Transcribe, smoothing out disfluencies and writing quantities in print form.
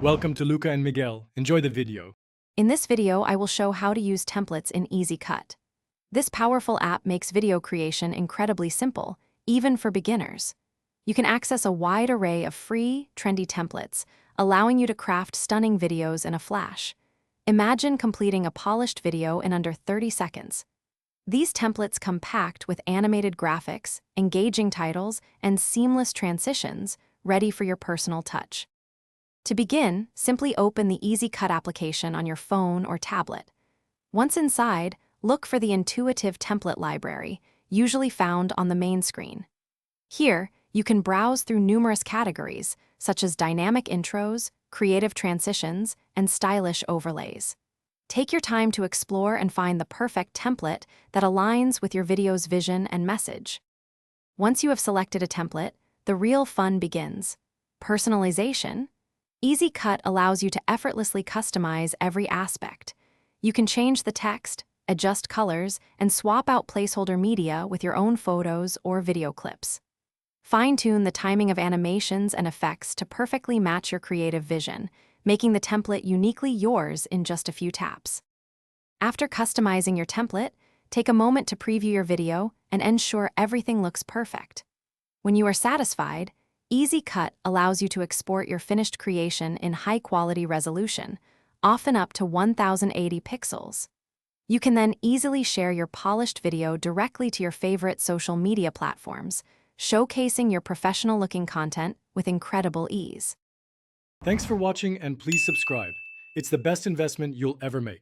Welcome to Luca and Miguel. Enjoy the video. In this video, I will show how to use templates in EasyCut. This powerful app makes video creation incredibly simple, even for beginners. You can access a wide array of free, trendy templates, allowing you to craft stunning videos in a flash. Imagine completing a polished video in under 30 seconds. These templates come packed with animated graphics, engaging titles, and seamless transitions, ready for your personal touch. To begin, simply open the EasyCut application on your phone or tablet. Once inside, look for the intuitive template library, usually found on the main screen. Here, you can browse through numerous categories, such as dynamic intros, creative transitions, and stylish overlays. Take your time to explore and find the perfect template that aligns with your video's vision and message. Once you have selected a template, the real fun begins. Personalization. EasyCut allows you to effortlessly customize every aspect. You can change the text, adjust colors, and swap out placeholder media with your own photos or video clips. Fine-tune the timing of animations and effects to perfectly match your creative vision, making the template uniquely yours in just a few taps. After customizing your template, take a moment to preview your video and ensure everything looks perfect. When you are satisfied, EasyCut allows you to export your finished creation in high-quality resolution, often up to 1080 pixels. You can then easily share your polished video directly to your favorite social media platforms, showcasing your professional-looking content with incredible ease. Thanks for watching and please subscribe. It's the best investment you'll ever make.